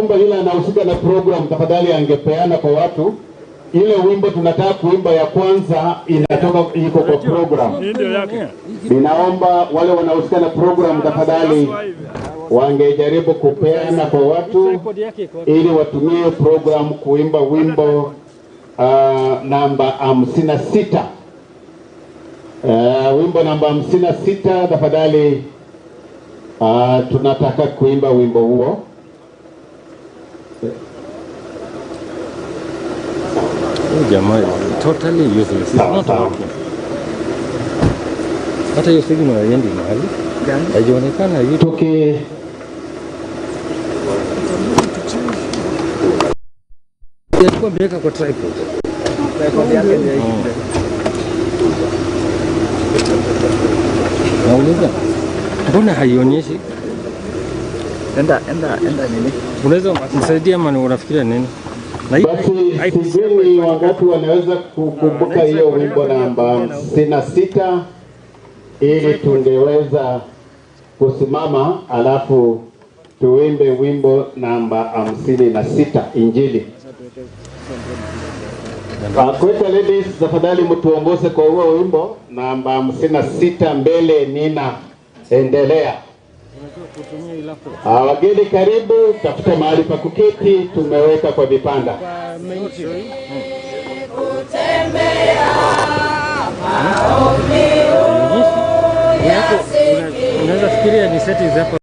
ningeomba yule anahusika na program tafadhali angepeana kwa watu ile wimbo tunataka kuimba ya kwanza inatoka iko kwa program. Ninaomba wale wanahusika na program tafadhali wangejaribu kupeana kwa watu ili watumie program kuimba wimbo namba 56. Wimbo namba 56 tafadhali, tunataka kuimba wimbo huo. Jamaa totally useless. It's not working. Hata hiyo signal haiendi mahali. Haionekana hiyo. Okay. Ilikuwa imeweka kwa tripod. Tripod yake ndio hiyo. Nauliza. Mbona haionyeshi? Enda nini? Unaweza kumsaidia ama unafikiria nini? Basi sijui wangapi wanaweza kukumbuka hiyo wimbo namba 56 ili tungeweza kusimama alafu tuimbe wimbo namba 56 Injili. Kweta ladies tafadhali mtuongoze kwa huo wimbo namba 56 mbele nina endelea. Wageni karibu, tafuta mahali pa kuketi, tumeweka kwa vipanda. Unaweza fikiria ni settings hapo.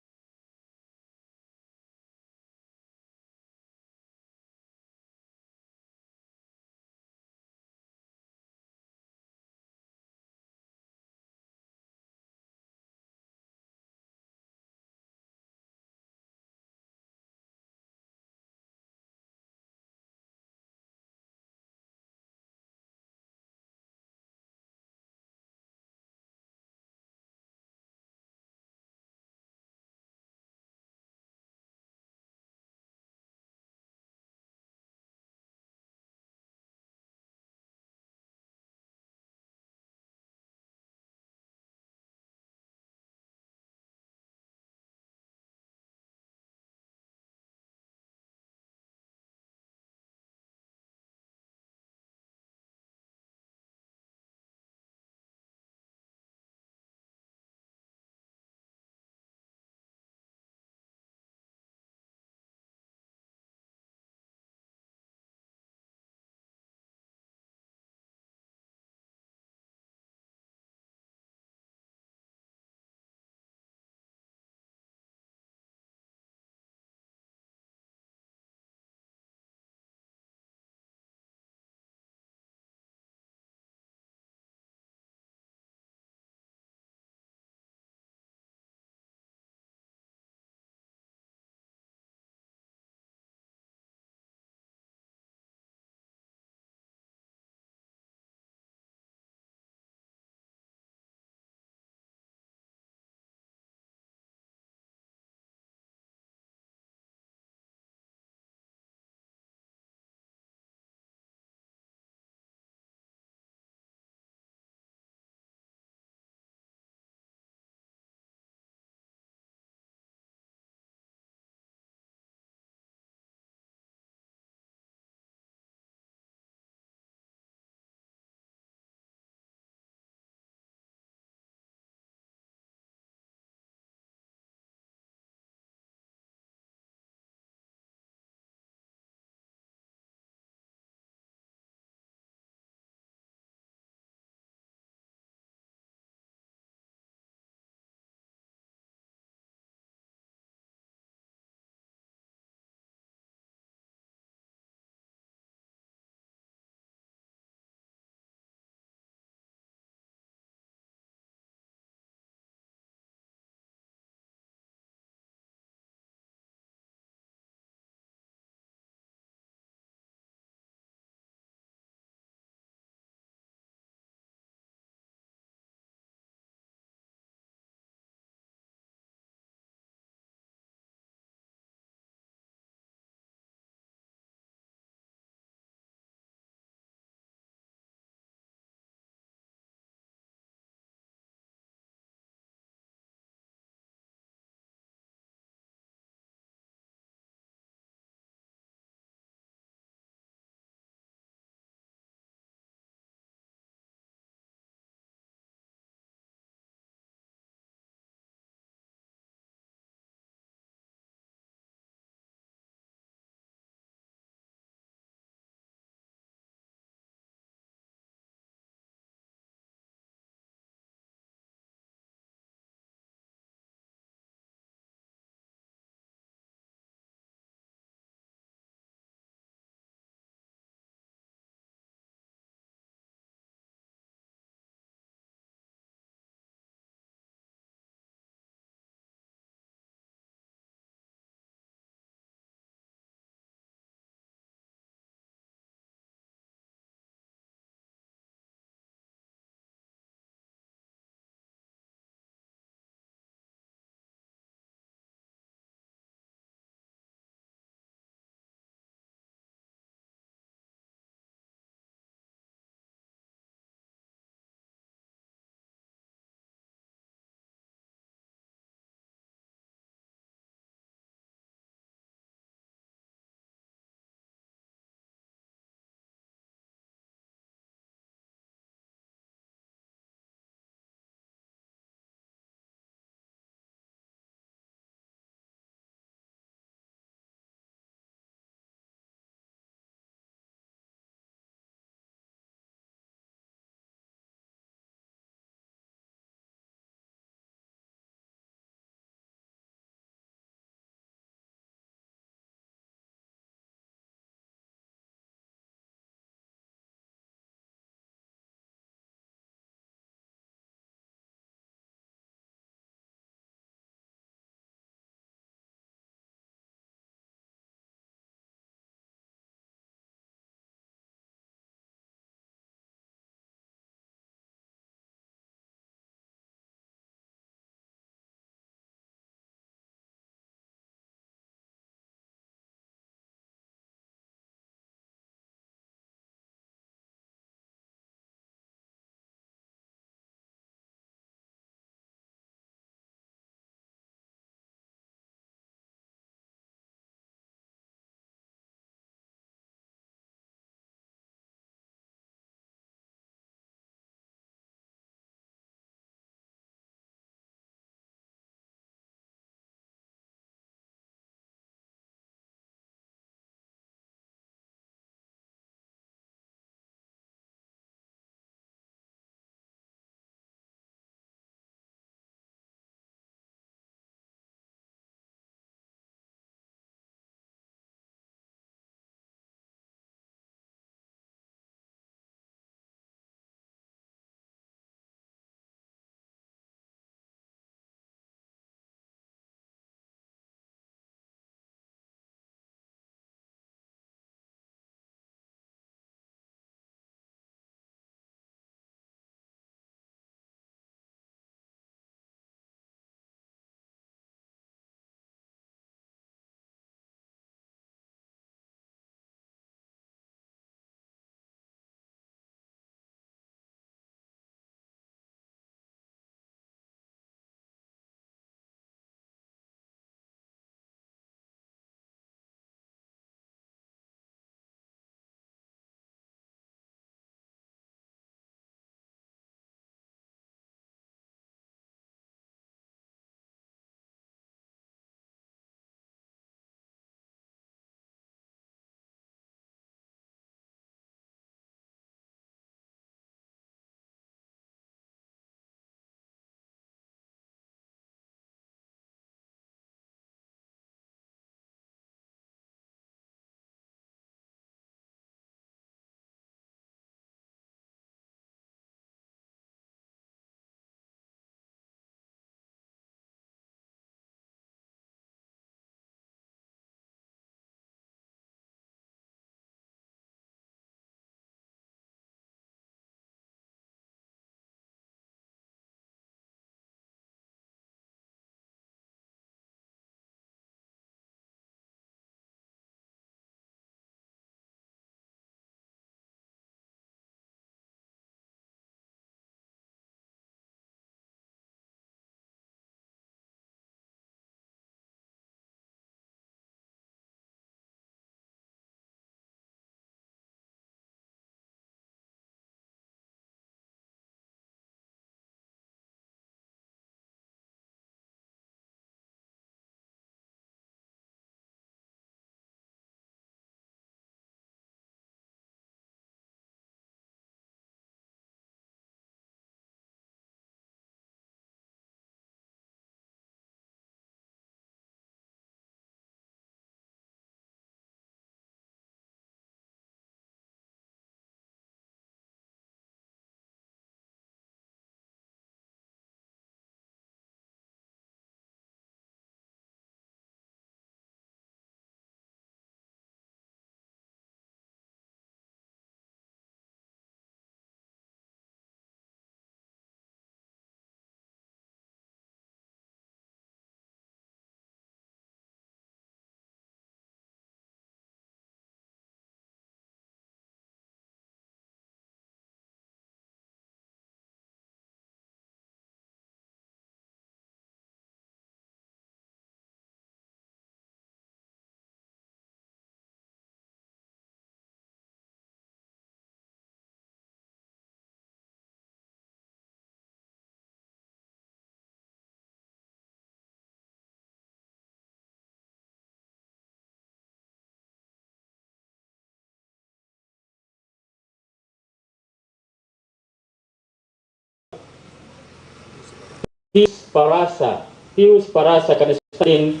Barasa, Pius Barasa can stand in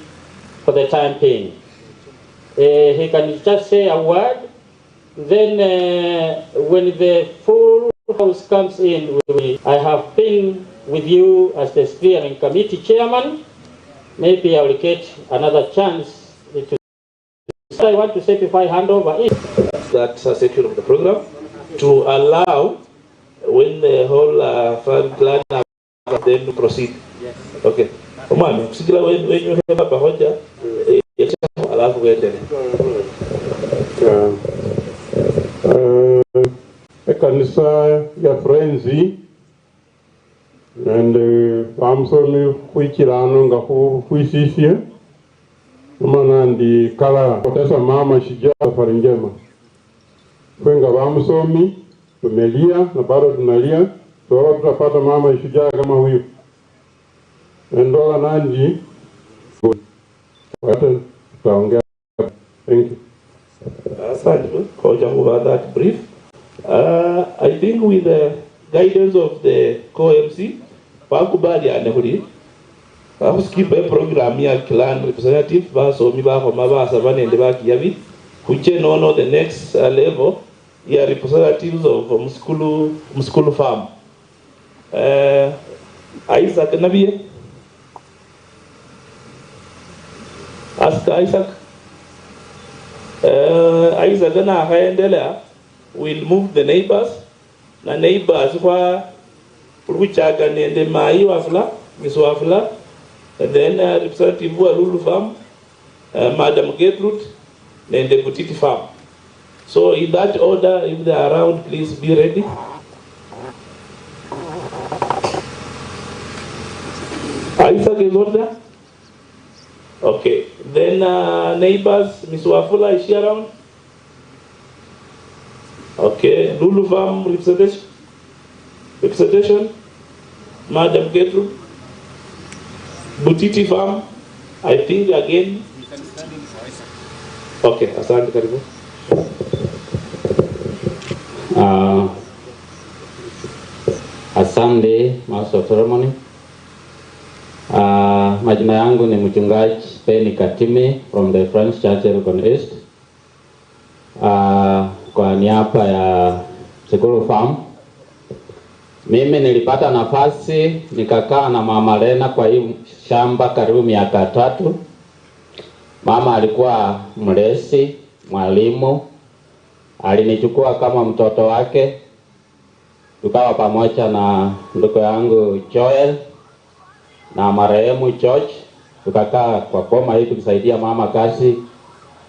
for the time being. He can just say a word. Then when the full house comes in, I have been with you as the steering committee chairman. Maybe I will get another chance to. So I want to say before I hand over that section of the program to allow when the whole plan then to proceed. Yes. Okay. When you have a pahoja, alafu uendelee. Kanisa ya Friends and amsomi kuichirano nga kuisisia mana ndi kala kotesa mama shija safari njema kwenga bamsomi tumelia na bado tunalia so tutapata mama shija kama huyu ndoa nanji watu tutaongea. Thank you. Thank you for that brief. I think with the guidance of the co-MC, pakubali anehuri, skip a program ya clan representative, so mi ba homa ba savane and baki yavi, which no the next level, ya representatives of Sikulu farm. Isaac Nabiye, ask Isaac. Isaac na haendelea. We'll move the neighbors. Na neighbors kwa Ruchaga nende Mayi wafla, Miss Wafla, and then representative wa Lulu farm, Madam Gertrude, nende Butiti farm. So in that order, if they are around, please be ready. Isaac is not there? Okay. Then neighbors, Miss Wafula, is she around? Okay. Lulu farm representation. Madam Gertrude. Butiti farm. I think again. Okay. Asante karibu. Asante, Master of Ceremony. Majina yangu ni mchungaji Penny Katime from the Friends Church East. Kwa niaba ya Sikulu Farm. Mimi nilipata nafasi nikakaa na Mama Lena kwa hii shamba karibu miaka 3. Mama alikuwa mlezi, mwalimu. Alinichukua kama mtoto wake. Tukawa pamoja na ndugu yangu Joel na marehemu George, tukakaa kwa boma hii tukisaidia mama kazi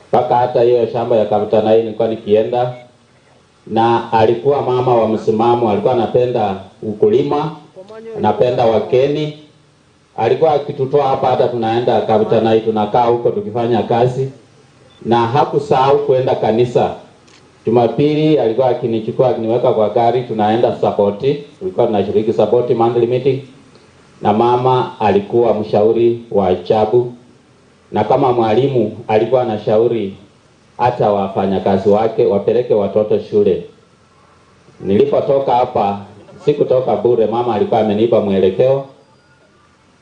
mpaka hata hiyo shamba ya Kapitana hii nilikuwa nikienda. Na alikuwa mama wa msimamo, alikuwa anapenda ukulima, anapenda wakeni. Alikuwa akitutoa hapa hata tunaenda Kapitana hii tunakaa huko tukifanya kazi, na hakusahau kwenda kanisa. Jumapili alikuwa akinichukua akiniweka kwa gari tunaenda support, tulikuwa tunashiriki support monthly meeting. Na mama alikuwa mshauri wa ajabu, na kama mwalimu alikuwa anashauri hata wafanyakazi wake wapeleke watoto shule. Nilipotoka hapa sikutoka bure, mama alikuwa amenipa mwelekeo.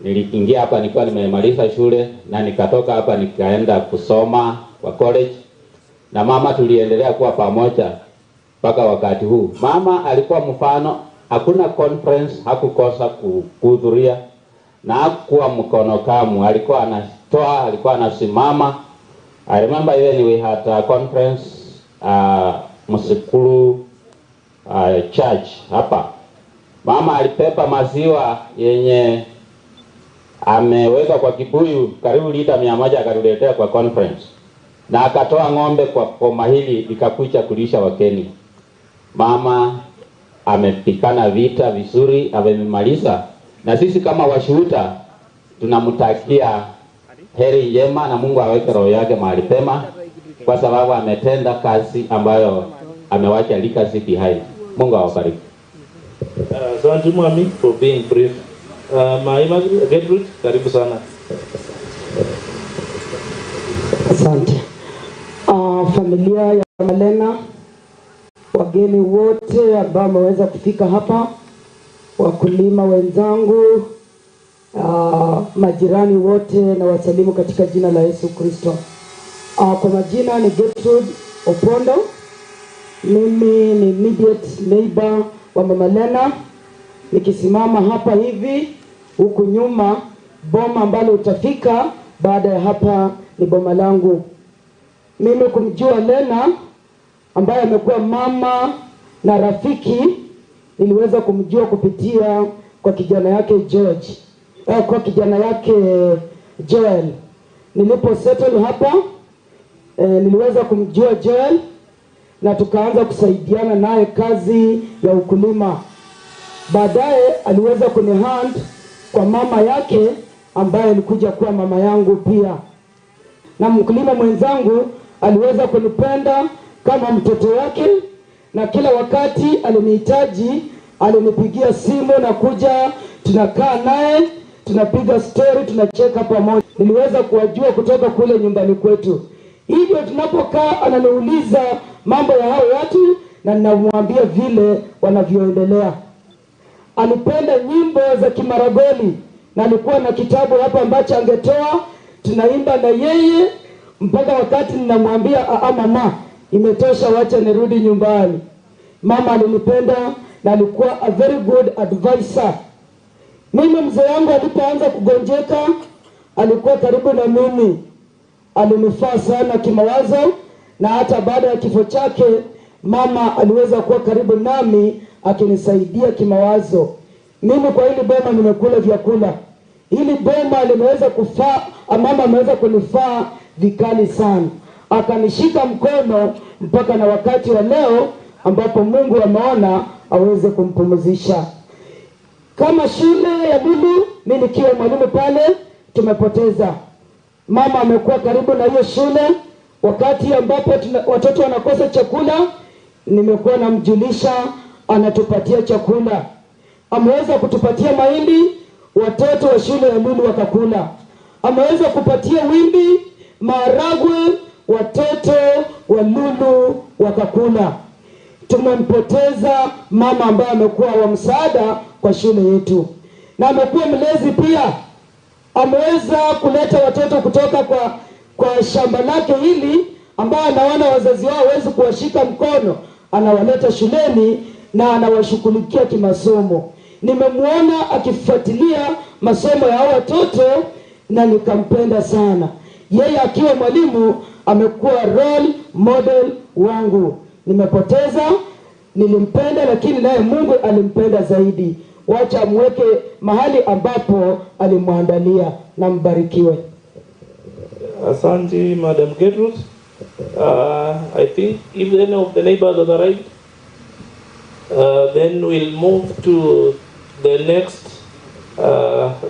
Niliingia hapa nilikuwa nimemaliza shule na nikatoka hapa nikaenda kusoma kwa college. Na mama tuliendelea kuwa pamoja mpaka wakati huu. Mama alikuwa mfano. Hakuna conference hakukosa kuhudhuria, na hakuwa mkono kamu, alikuwa anatoa, alikuwa anasimama. I remember even we had a conference Sikulu Church hapa. Mama alipepa maziwa yenye ameweka kwa kibuyu karibu lita 100 akatuletea kwa conference, na akatoa ng'ombe kwa koma hili ikakuja kulisha wakeni. Mama amepikana vita vizuri, amemaliza, na sisi kama washuhuda tunamtakia heri njema na Mungu aweke roho yake mahali pema, kwa sababu ametenda kazi ambayo amewacha legacy behind. Mungu awabariki. Asante mwami for being brief. Mayi Gertrude, karibu sana. Asante. Familia ya Mama Lena, wageni wote ambao wameweza kufika hapa, wakulima wenzangu, majirani wote na wasalimu katika jina la Yesu Kristo. Kwa majina ni Gertrude Opondo. Mimi ni immediate neighbor wa Mama Lena. Nikisimama hapa hivi, huku nyuma boma ambalo utafika baada ya hapa ni boma langu. Mimi kumjua Lena ambaye amekuwa mama na rafiki, niliweza kumjua kupitia kwa kijana yake George, kwa kijana yake Joel. Nilipo settle hapa, niliweza kumjua Joel na tukaanza kusaidiana naye kazi ya ukulima. Baadaye aliweza kunihand kwa mama yake ambaye alikuja kuwa mama yangu pia. Na mkulima mwenzangu aliweza kunipenda kama mtoto wake, na kila wakati alinihitaji alinipigia simu na kuja, tunakaa naye, tunapiga story, tunacheka pamoja. Niliweza kuwajua kutoka kule nyumbani kwetu. Hivyo tunapokaa ananiuliza mambo ya hao watu na ninamwambia vile wanavyoendelea. Alipenda nyimbo za Kimaragoli na alikuwa na kitabu hapa ambacho angetoa, tunaimba na yeye mpaka wakati ninamwambia mama, imetosha, wacha nirudi nyumbani. Mama alinipenda na alikuwa a very good advisor. Mimi mzee wangu alipoanza kugonjeka alikuwa karibu na mimi. Alinifaa sana kimawazo, na hata baada ya kifo chake mama aliweza kuwa karibu nami akinisaidia kimawazo. Mimi kwa hili boma nimekula vyakula. Hili boma limeweza kufaa, mama ameweza kunifaa vikali sana. Akanishika mkono mpaka na wakati wa leo ambapo Mungu ameona aweze kumpumzisha. Kama shule ya Lulu, mimi nikiwa mwalimu pale, tumepoteza. Mama amekuwa karibu na hiyo shule. Wakati ambapo watoto wanakosa chakula, nimekuwa namjulisha, anatupatia chakula. Ameweza kutupatia mahindi, watoto wa shule ya Lulu wakakula. Ameweza kupatia wimbi, maharagwe, watoto wa Lulu wakakula. Tumempoteza mama ambaye amekuwa wa msaada kwa shule yetu, na amekuwa mlezi pia. Ameweza kuleta watoto kutoka kwa shamba lake hili ambao anaona wazazi wao hawezi kuwashika mkono, anawaleta shuleni na anawashughulikia kimasomo. Nimemuona akifuatilia masomo ya watoto na nikampenda sana. Yeye akiwa mwalimu amekuwa role model wangu. Nimepoteza, nilimpenda, lakini naye Mungu alimpenda zaidi. Wacha amweke mahali ambapo alimwandalia, na mbarikiwe. Asante, Madam Gertrude. I think if any of the neighbors have arrived, then we'll move to the next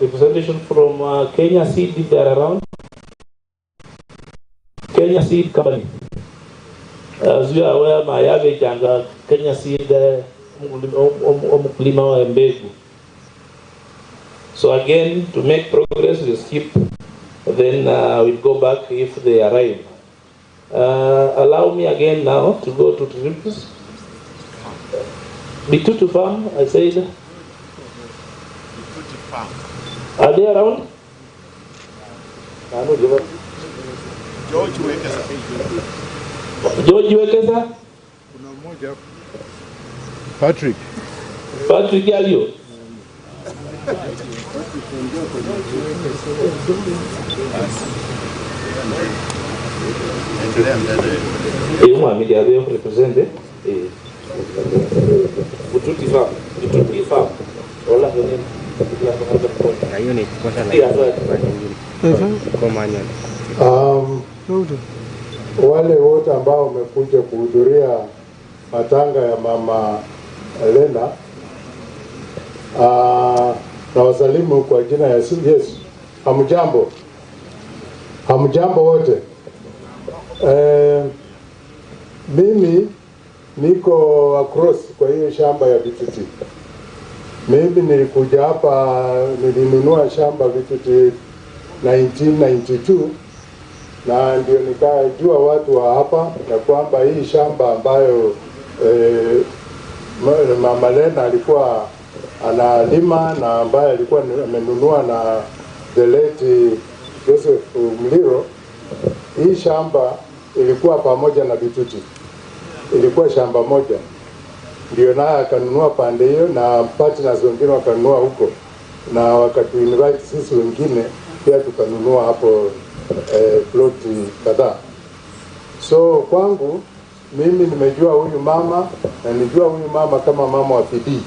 representation from Kenya Seed, if they are around. Kenya Seed Company. As you are aware, Mayi and Kenya Seed mkulima wa mbegu. So again, to make progress, we'll skip, then we'll go back if they arrive. Allow me again now to go to Trips. Bitutu Farm, I said. Bitutu Farm. Are they around? George Wekesa. George Wekesa? Kuna mmoja. Patrick. Patrick Alio. Mwami dia veio represente Bitutu Farm. Bitutu Farm. Olá, Daniel. unit kwanza na wale wote ambao wamekuja kuhudhuria matanga ya Mama Lena, na wasalimu kwa jina ya Yesu. Hamjambo. Hamjambo wote. Mimi niko across kwa hiyo shamba ya Bitutu. Mimi nilikuja hapa, nilinunua shamba Bitutu 1992, na ndio nikajua watu wa hapa na kwamba hii shamba ambayo Mama Lena alikuwa analima na ambaye alikuwa amenunua na the late Joseph Muliro. Hii shamba ilikuwa pamoja na Bituti, ilikuwa shamba moja, ndio naye akanunua pande hiyo na partners wengine wakanunua huko, na wakati invite sisi wengine pia tukanunua hapo ploti kadhaa. So kwangu mimi nimejua huyu mama na nijua huyu mama kama mama wa bidii.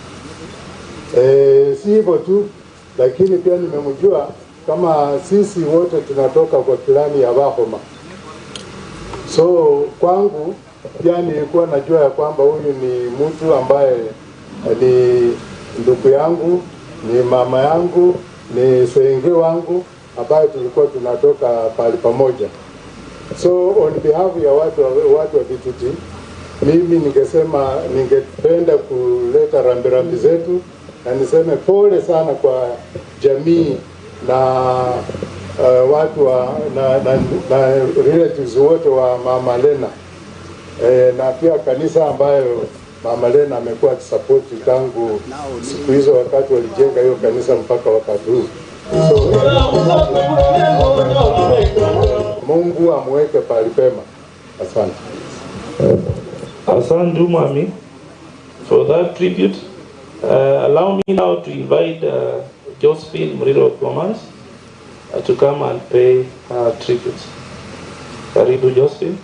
Si hivyo tu, lakini pia nimemjua kama sisi wote tunatoka kwa kilani ya Bahoma. So kwangu pia nilikuwa najua ya kwamba huyu ni mtu ambaye ni ndugu yangu, ni mama yangu, ni senge wangu ambaye tulikuwa tunatoka pale pamoja. So on behalf ya watu wa Bituti, mimi ningependa kuleta rambirambi zetu na niseme pole sana kwa jamii na watu na relatives wote wa Mama Lena, na pia kanisa ambayo Mama Lena amekuwa akisapoti tangu siku hizo wakati walijenga hiyo kanisa mpaka wakati huu. So, Mungu amweke pahali pema. Asante. Asante Mami for that tribute. Allow me now to invite Josephine Muliro Thomas to come and pay her tribute. Karibu Josephine.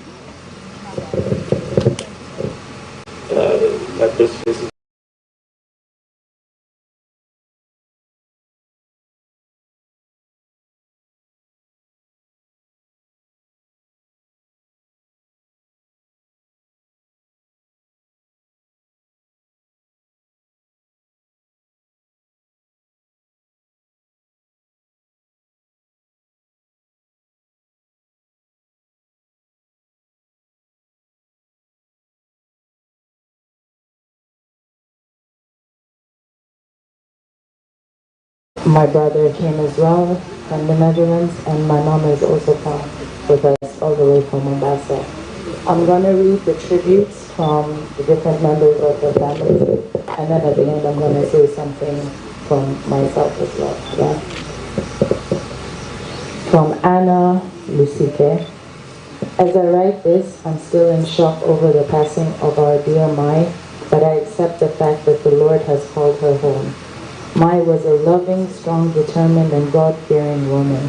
My brother came as well from the Netherlands, and my mom has also come with us all the way from Mombasa. I'm going to read the tributes from the different members of the family, and then at the end I'm going to say something from myself as well. Yeah? From Anna Lusike. As I write this, I'm still in shock over the passing of our dear Mayi, but I accept the fact that the Lord has called her home. Mayi was a loving, strong, determined, and God-fearing woman.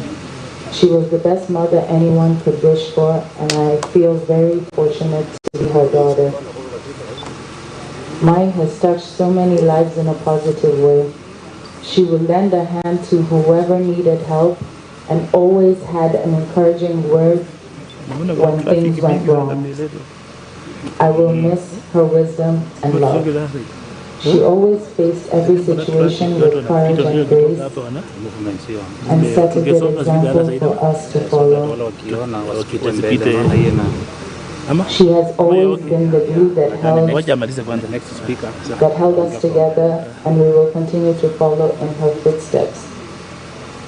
She was the best mother anyone could wish for, and I feel very fortunate to be her daughter. Mayi has touched so many lives in a positive way. She would lend a hand to whoever needed help and always had an encouraging word when things went wrong. I will miss her wisdom and love. She always faced every situation with courage and grace and set a good example for us to follow. She has always been the glue that held us together, and we will continue to follow in her footsteps.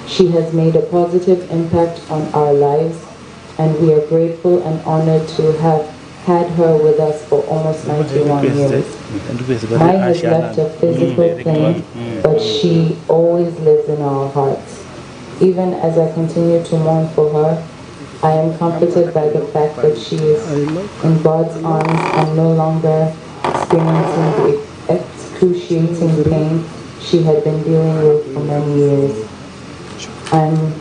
She has made a positive impact on our lives, and we are grateful and honored to have had her with us for almost 91 years. Mayi has left a physical plane, but she always lives in our hearts. Even as I continue to mourn for her, I am comforted by the fact that she is in God's arms and no longer experiencing the excruciating pain she had been dealing with for many years. I'm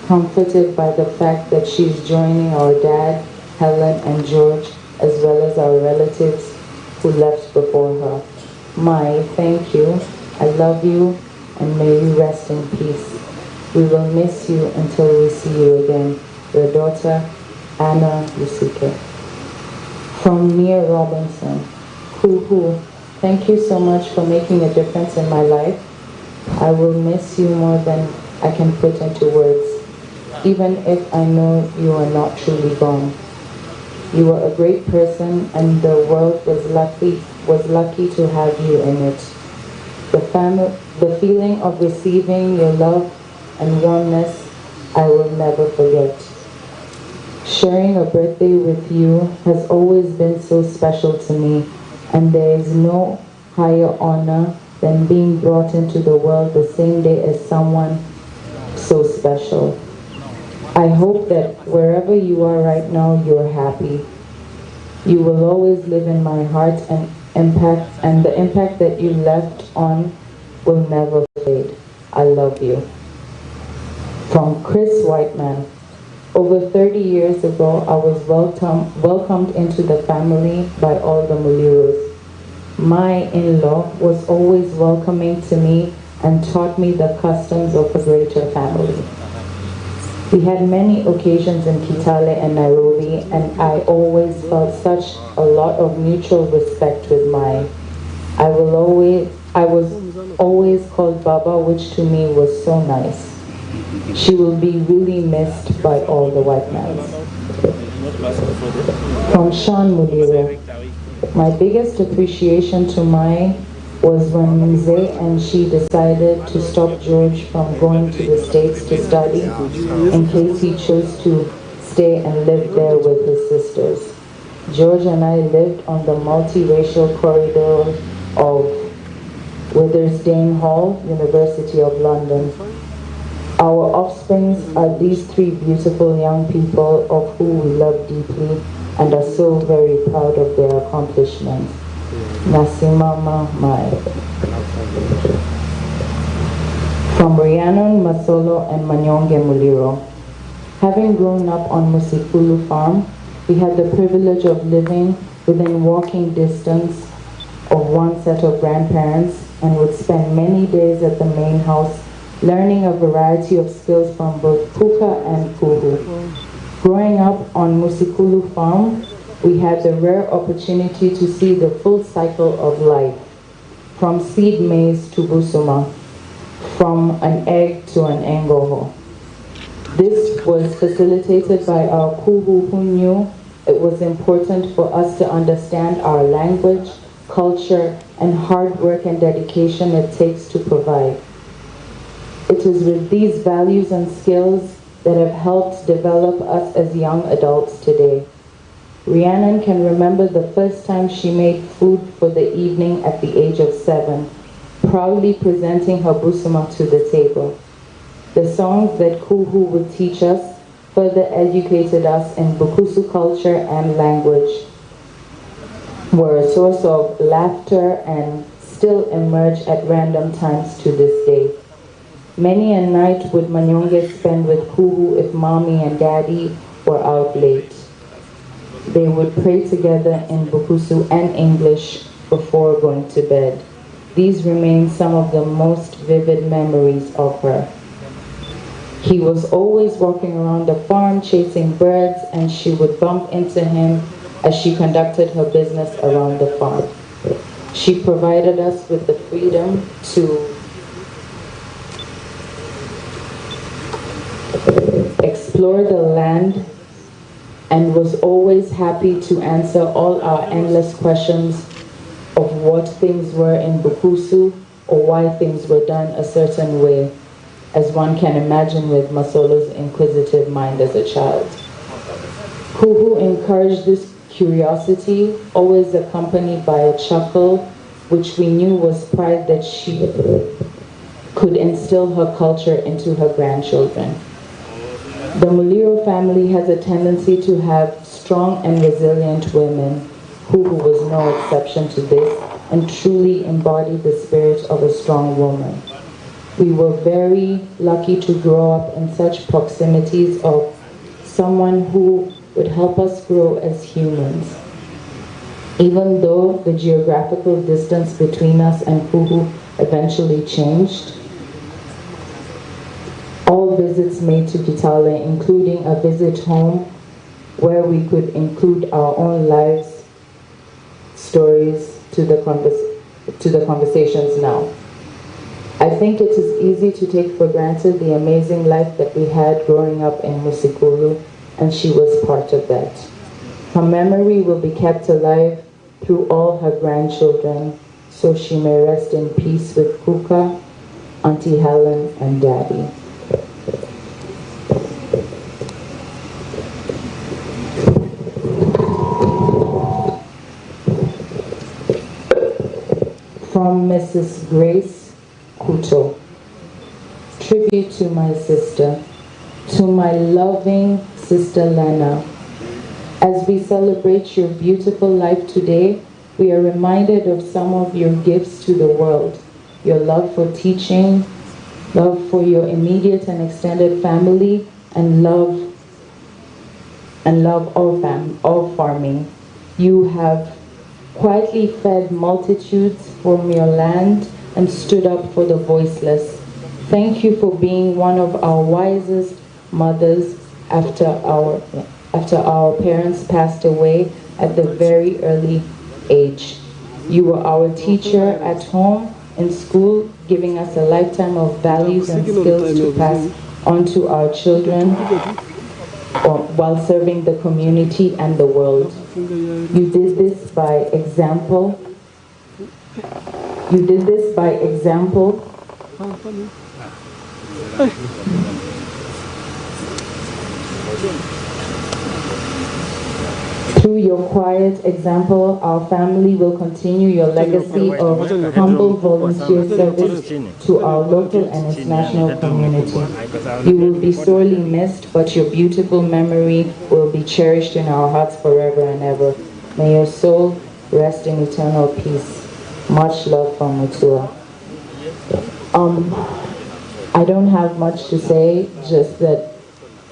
comforted by the fact that she's joining our dad, Helen, and George, as well as our relatives who left before her. Mayi, thank you. I love you, and may you rest in peace. We will miss you until we see you again. Your daughter, Anna Lusike. From Mia Robinson. Hoo-hoo. Thank you so much for making a difference in my life. I will miss you more than I can put into words, even if I know you are not truly gone. You were a great person, and the world was lucky to have you in it. The feeling of receiving your love and warmness, I will never forget. Sharing a birthday with you has always been so special to me, and there is no higher honor than being brought into the world the same day as someone so special. I hope that wherever you are right now, you're happy. You will always live in my heart, and the impact that you left on will never fade. I love you. From Chris Whiteman. Over 30 years ago, I was welcomed into the family by all the Muliros. My in-law was always welcoming to me and taught me the customs of a greater family. We had many occasions in Kitale and Nairobi, and I always felt such a lot of mutual respect with Mayi. I was always called Baba, which to me was so nice. She will be really missed by all the white men. From Sean Muliro. My biggest appreciation to Mayi was when Mzee and she decided to stop George from going to the States to study in case he chose to stay and live there with his sisters. George and I lived on the multiracial corridor of Withersdale Hall, University of London. Our offsprings are these three beautiful young people of who we love deeply and are so very proud of their accomplishments. Nasimama Mayi. From Rhiannon, Masolo, and Manyonge Muliro. Having grown up on Sikulu Farm, we had the privilege of living within walking distance of one set of grandparents and would spend many days at the main house learning a variety of skills from both Puka and Kuhu. Growing up on Sikulu Farm, we had the rare opportunity to see the full cycle of life, from seed maize to busuma, from an egg to an engoho. This was facilitated by our Kuhu who knew it was important for us to understand our language, culture, and hard work and dedication it takes to provide. It is with these values and skills that have helped develop us as young adults today. Rhiannon can remember the first time she made food for the evening at the age of 7, proudly presenting her busuma to the table. The songs that Kuhu would teach us further educated us in Bukusu culture and language, were a source of laughter and still emerge at random times to this day. Many a night would Manyonge spend with Kuhu if mommy and daddy were out late. They would pray together in Bukusu and English before going to bed. These remain some of the most vivid memories of her. He was always walking around the farm chasing birds, and she would bump into him as she conducted her business around the farm. She provided us with the freedom to explore the land and was always happy to answer all our endless questions of what things were in Bukusu or why things were done a certain way, as one can imagine with Masolo's inquisitive mind as a child. Kuhu encouraged this curiosity, always accompanied by a chuckle, which we knew was pride that she could instill her culture into her grandchildren. The Muliro family has a tendency to have strong and resilient women. Kuhu was no exception to this and truly embodied the spirit of a strong woman. We were very lucky to grow up in such proximities of someone who would help us grow as humans. Even though the geographical distance between us and Kuhu eventually changed, all visits made to Kitale, including a visit home where we could include our own lives, stories to the conversations now. I think it is easy to take for granted the amazing life that we had growing up in Sikulu, and she was part of that. Her memory will be kept alive through all her grandchildren, so she may rest in peace with Kuka, Auntie Helen, and Daddy. from Mrs. Grace Kuto. Tribute to my sister, to my loving Sister Lena. As we celebrate your beautiful life today, we are reminded of some of your gifts to the world. Your love for teaching, love for your immediate and extended family, and love of farming. You have quietly fed multitudes from your land and stood up for the voiceless. Thank you for being one of our wisest mothers after our parents passed away at the very early age. You were our teacher at home, in school, giving us a lifetime of values and skills to pass on to our children while serving the community and the world. You did this by example. You did this by example. Through your quiet example, our family will continue your legacy of humble volunteer service to our local and international community. You will be sorely missed, but your beautiful memory will be cherished in our hearts forever and ever. May your soul rest in eternal peace. Much love from Mutua. I don't have much to say, just that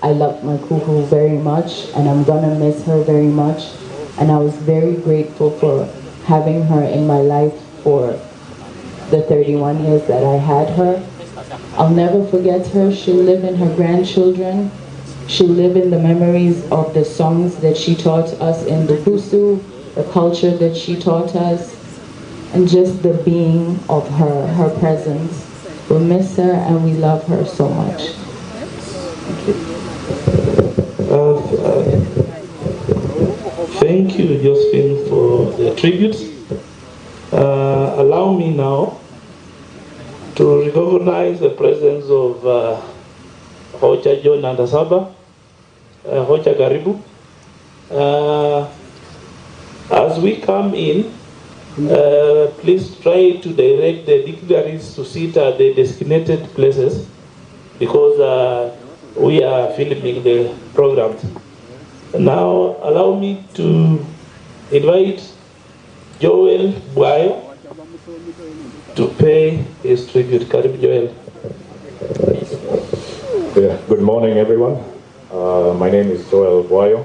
I love my kuku very much, and I'm gonna miss her very much. And I was very grateful for having her in my life for the 31 years that I had her. I'll never forget her. She'll live in her grandchildren. She'll live in the memories of the songs that she taught us in the Kusu, the culture that she taught us, and just the being of her presence. We'll miss her and we love her so much. Thank you, Josephine, for the tributes. Allow me now to recognize the presence of Hocha John Andasaba. Hocha Karibu. As we come in, please try to direct the dignitaries to sit at the designated places, because we are filming the programs. Now, allow me to invite Joel Bwayo to pay his tribute. Karibu, Joel. Yeah, good morning, everyone. My name is Joel Bwayo,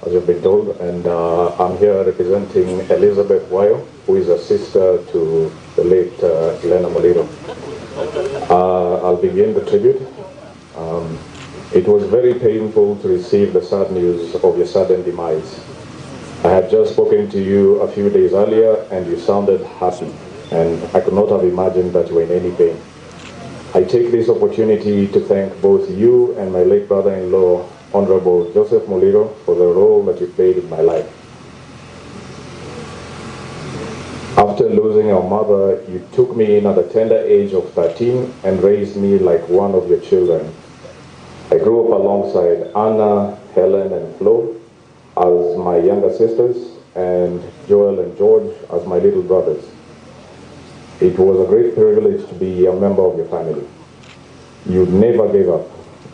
as you've been told, and I'm here representing Elizabeth Bwayo, who is a sister to the late Lena Muliro. I'll begin the tribute. It was very painful to receive the sad news of your sudden demise. I had just spoken to you a few days earlier and you sounded happy, and I could not have imagined that you were in any pain. I take this opportunity to thank both you and my late brother-in-law, Honorable Joseph Muliro, for the role that you played in my life. After losing our mother, you took me in at the tender age of 13 and raised me like one of your children. I grew up alongside Anna, Helen, and Flo as my younger sisters, and Joel and George as my little brothers. It was a great privilege to be a member of your family. You never gave up.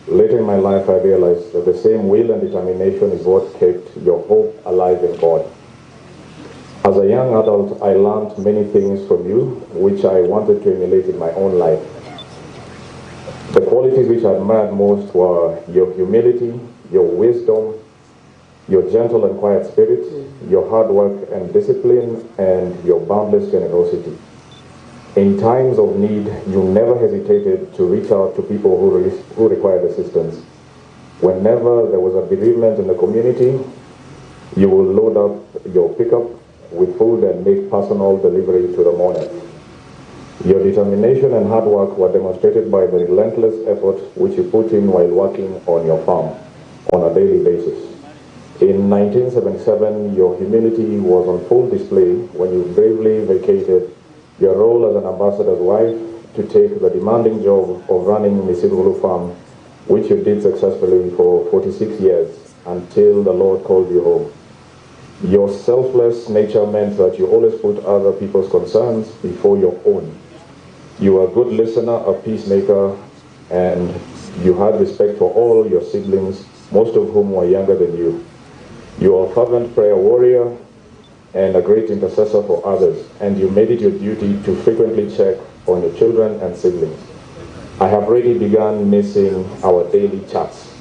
Later in my life, I realized that the same will and determination is what kept your hope alive in God. As a young adult, I learned many things from you, which I wanted to emulate in my own life. The qualities which I admired most were your humility, your wisdom, your gentle and quiet spirit, your hard work and discipline, and your boundless generosity. In times of need, you never hesitated to reach out to people who required assistance. Whenever there was a bereavement in the community, you will load up your pickup with food and make personal delivery to the mourners. Your determination and hard work were demonstrated by the relentless effort which you put in while working on your farm on a daily basis. In 1977, your humility was on full display when you bravely vacated your role as an ambassador's wife to take the demanding job of running Sikulu Farm, which you did successfully for 46 years until the Lord called you home. Your selfless nature meant that you always put other people's concerns before your own. You were a good listener, a peacemaker, and you had respect for all your siblings, most of whom were younger than you. You are a fervent prayer warrior and a great intercessor for others, and you made it your duty to frequently check on your children and siblings. I have already begun missing our daily chats.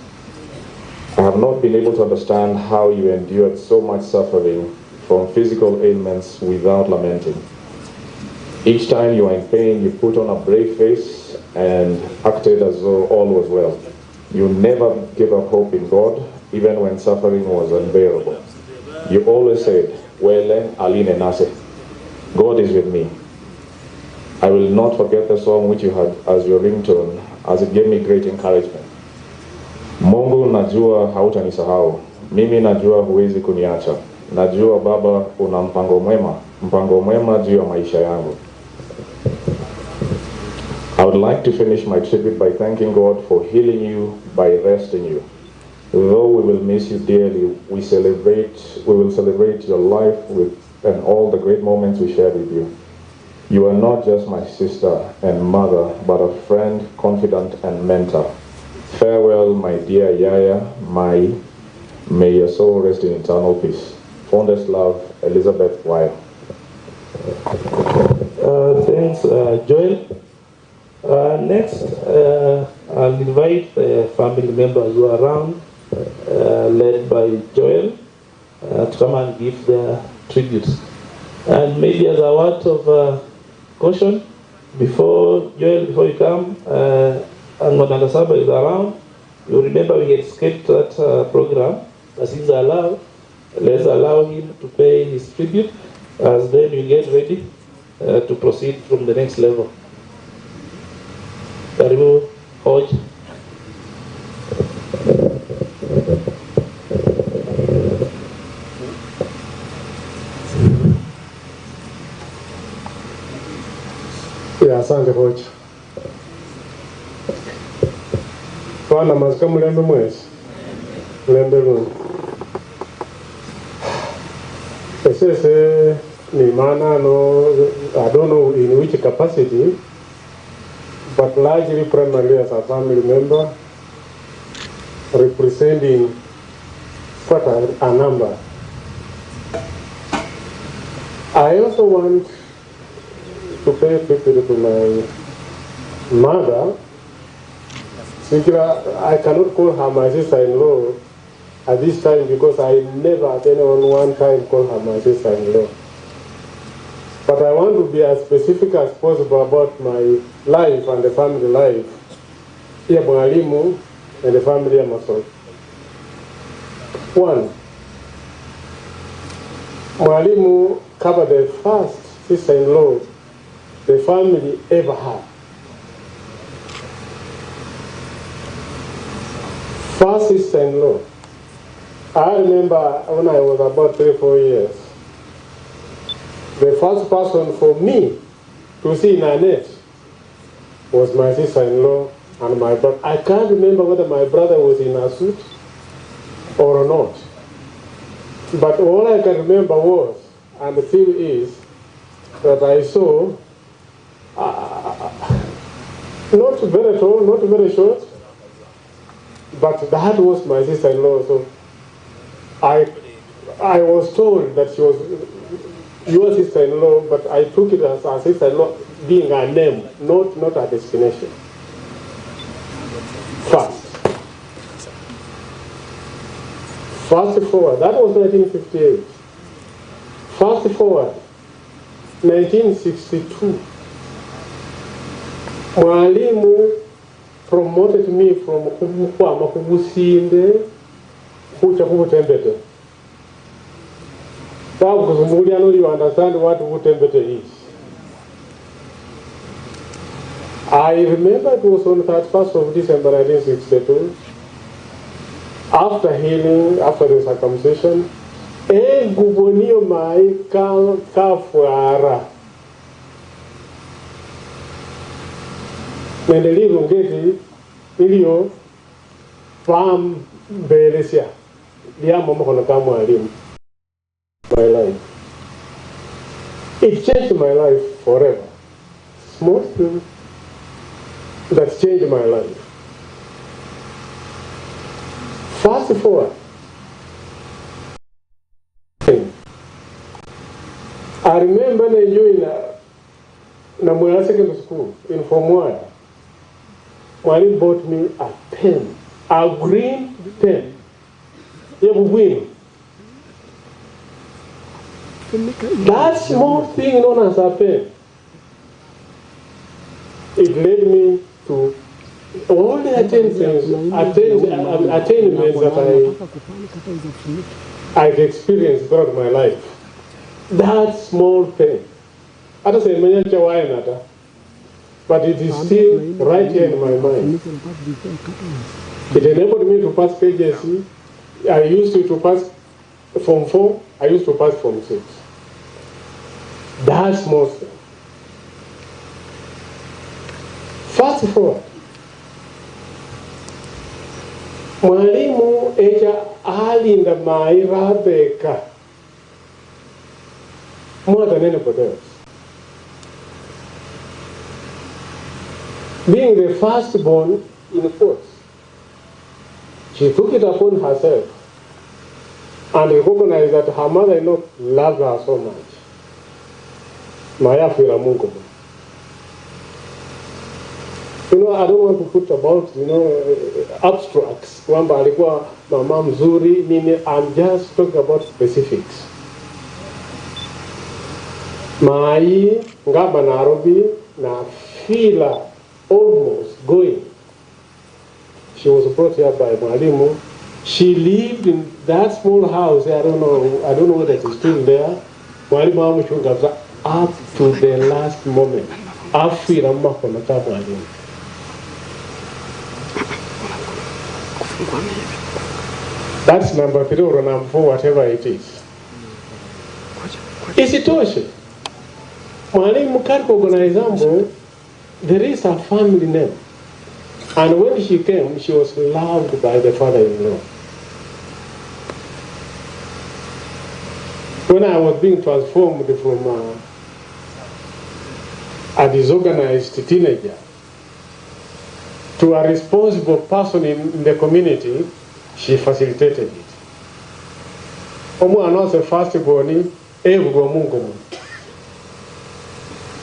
I have not been able to understand how you endured so much suffering from physical ailments without lamenting. Each time you were in pain, you put on a brave face and acted as though all was well. You never gave up hope in God, even when suffering was unbearable. You always said, "Wele aline nase," God is with me. I will not forget the song which you had as your ringtone, as it gave me great encouragement. Mungu, najua hautanisahau. Mimi najua huwezi kuniacha. Najua Baba una mpango mwema juu ya maisha yangu. I would like to finish my tribute by thanking God for healing you, by resting you. Though we will miss you dearly, we will celebrate your life and all the great moments we shared with you. You are not just my sister and mother, but a friend, confidant, and mentor. Farewell, my dear Yaya, Mayi. May your soul rest in eternal peace. Fondest love, Elizabeth Wire. Thanks, Joel. Next, I'll invite the family members who are around, led by Joel, to come and give their tributes. And maybe as a word of caution, before you come, and when Angasaba is around, you remember we had skipped that program. As he's allowed, let's allow him to pay his tribute, as then we get ready to proceed from the next level. Karibu, Hodge. Asante Hodge. Bwana mazika mulembe mwezi. Mulembe lungu. Esese ni mana no, I don't know in which capacity, but largely primarily as a family member, representing quite a number. I also want to pay tribute to my mother. I cannot call her my sister-in-law at this time because I never at any one time call her my sister-in-law. But I want to be as specific as possible about my life and the family life here Mwalimu and the family of Masoi. One, Mwalimu covered the first sister-in-law the family ever had. First sister-in-law. I remember when I was about 3-4 years, the first person for me to see Nanette was my sister-in-law and my brother. I can't remember whether my brother was in a suit or not. But all I can remember was, and still is, that I saw, not very tall, not very short, but that was my sister-in-law. So I was told that she was your sister-in-law, but I took it as a sister-in-law being a name, not a destination. Fast forward, that was 1958. Fast forward, 1962. Mwalimu promoted me from Kubukwama Kubusinde kucha Kubutembete. I know you understand what Kubutembete is. I remember it was on 31st of December 1962. After healing, after the circumcision, gubonio Mayi kafuara. Mendeligo ngeti ilio fam belesia. Liamo mkono kama mwalimu. my life. It changed my life forever. Small thing that changed my life. Fast forward. I remember enjoying Namuela Secondary School in Form 1. Mwalimu bought me a pen, a green pen. That small thing known as a pen, it led me to all the attainments that I've experienced throughout my life. That small thing. I don't say but it is still right here in my mind. It enabled me to pass KJC. I used to pass Form 4. I used to pass Form 6. That small thing. Fast forward. Mwalimu eja alinda Mayi Rabeka more than anybody else. Being the firstborn in quotes, she took it upon herself and recognized that her mother-in-law loved her so much. Maya fira Mungu. I don't want to put about, abstracts. Kwamba alikuwa mama mzuri, nini. I'm just talking about specifics. Mayi, ngaba Nairobi, na fila almost going. She was brought here by Mwalimu. She lived in that small house. I don't know whether it is still there. Mwalimu amuchunga up to the last moment. Afira mako na Mwalimu. That's number 3 or number 4, whatever it is. Isitoshe, Mwalimu Karko Organizambo, there is a family name. And when she came, she was loved by the father-in-law. When I was being transformed from a disorganized teenager to a responsible person in the community, she facilitated it. Omu anose firstborn, evugo Mungu.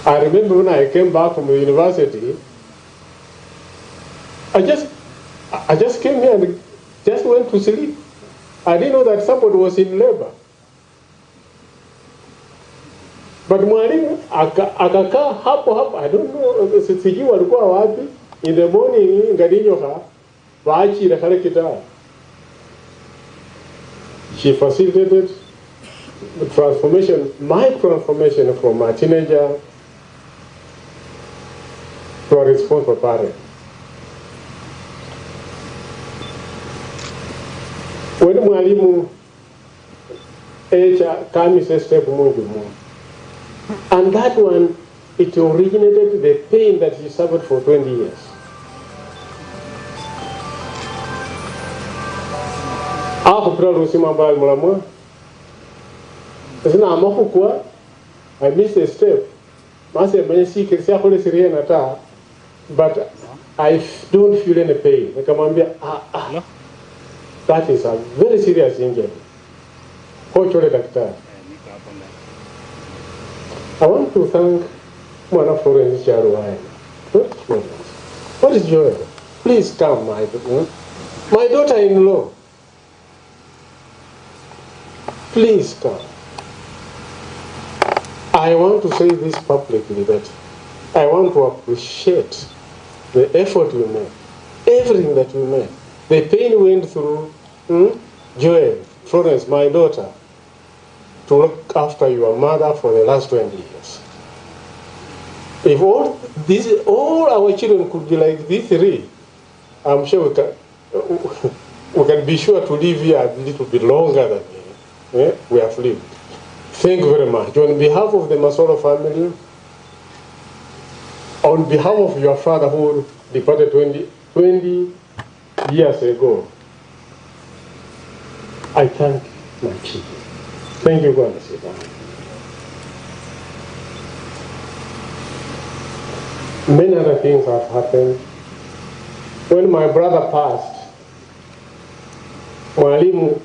I remember when I came back from the university, I just came here and just went to sleep. I didn't know that somebody was in labor. But Mwalimu akakaa hapo, I don't know, sijui walikuwa wapi. In the morning, ngadinywa waachira kale kitaya. She facilitated the transformation, my transformation from a teenager to a responsible parent. When Mwalimu came a step more, and that one, it originated the pain that she suffered for 20 years. I missed a step. But I don't feel any pain. That is a very serious injury. I want to thank Mwana Florence Charuai. What is joy? Please come, my daughter-in-law. Please come. I want to say this publicly that I want to appreciate the effort we made, everything that we made. The pain we went through, Joel, Florence, my daughter, to look after your mother for the last 20 years. If all our children could be like these 3, I'm sure we can be sure to live here a little bit longer than we have lived. Thank you very much. On behalf of the Masolo family, on behalf of your father who departed 20 years ago, I thank my children. Thank you, God. Sit down. Many other things have happened. When my brother passed, Mwalimu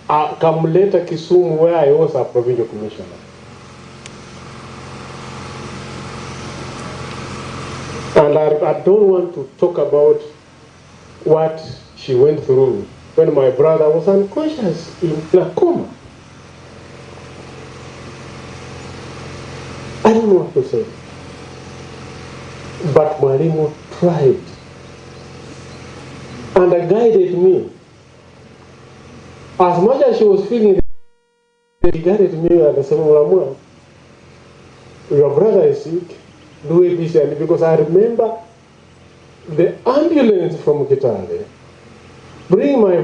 akamleta Kisumu, where I was a provincial commissioner. And I don't want to talk about what she went through when my brother was unconscious in a coma. I don't know what to say. But Mwalimu tried and guided me. As much as she was feeling it, she guided me and said, Mulamu, your brother is sick, do ABC. Because I remember the ambulance from Kitale bring my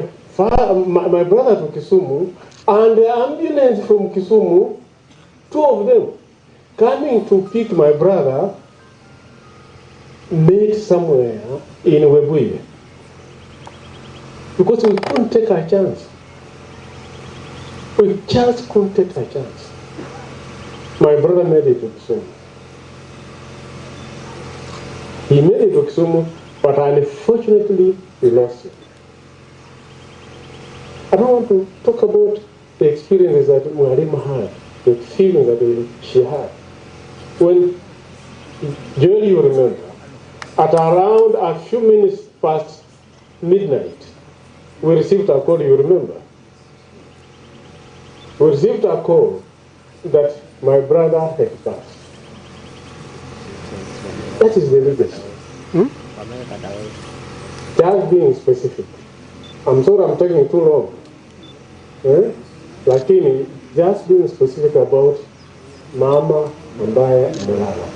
brother to Kisumu, and the ambulance from Kisumu, 2 of them, coming to pick my brother, met somewhere in Webuye. Because we couldn't take our chance. We just couldn't take our chance. My brother made it to Kisumu. He made it to Kisumu, but unfortunately, we lost him. I don't want to talk about the experiences that Mwalimu had, the feeling that she had. When, Joel, you remember, at around a few minutes past midnight, we received a call, you remember? We received a call that my brother had passed. That is the legacy. Just being specific. I'm sorry I'm taking too long. Lakini, just being specific about Mama ambaye amelala.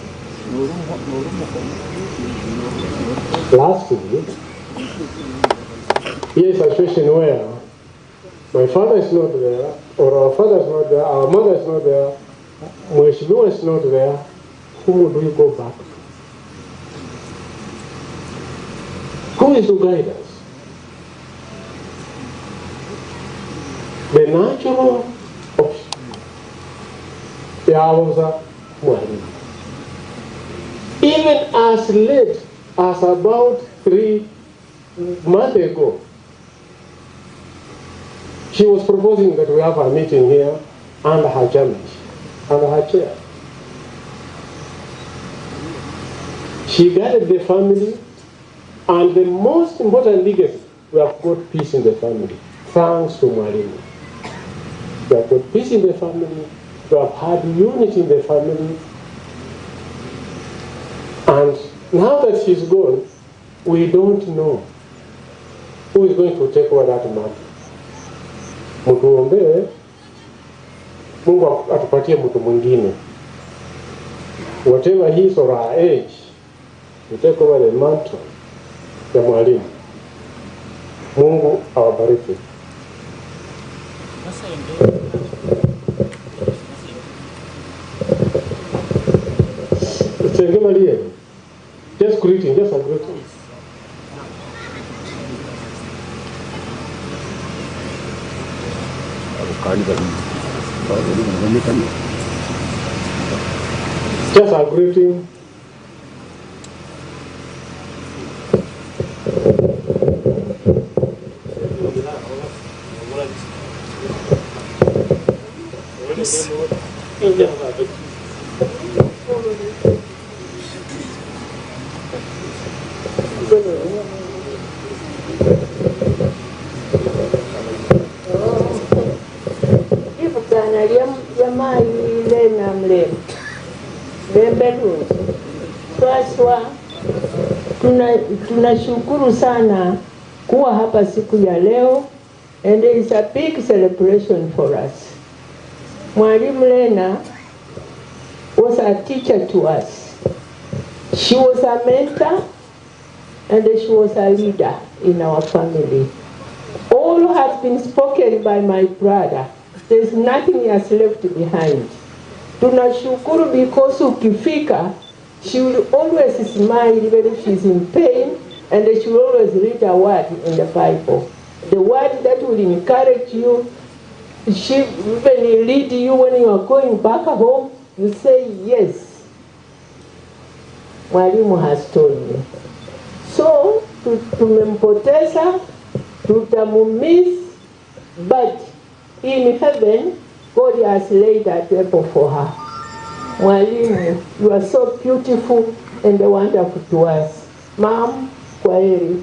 Lastly, here is a situation where my father is not there, or our father is not there, our mother is not there, Mheshimiwa is not there. Who do we go back to? Who is to guide us? The natural option. Yawuza Mwalimu. Even as late as about 3 months ago, she was proposing that we have a meeting here under her chairmanship, under her chair. She guided the family, and the most important legacy, we have got peace in the family, thanks to Mwalimu. We have got peace in the family, we have had unity in the family, and now that she's gone, we don't know who is going to take over that matter. Mutuombee, Mungu atupatie mtu mwingine. Whatever his or her age, to take over the mantle ya Mwalimu. Mungu awabariki. Just greeting, just a greeting. Just a greeting. ya Mayi Lena Muliro Bembelunzi Twaswa, tunashukuru sana kuwa hapa siku ya leo, and it is a big celebration for us. Mwalimu Lena was a teacher to us. She was a mentor and she was a leader in our family. All has been spoken by my brother. There's nothing he has left behind. Tunashukuru because ukifika, she will always smile even if she's in pain, and she will always read a word in the Bible. The word that will encourage you she even lead you when you are going back home, you say yes. Mwalimu has told me. So, tumempoteza, tutamumiss, but in heaven, God has laid a table for her. Mwalimu, you are so beautiful and wonderful to us. Mom, kwaheri.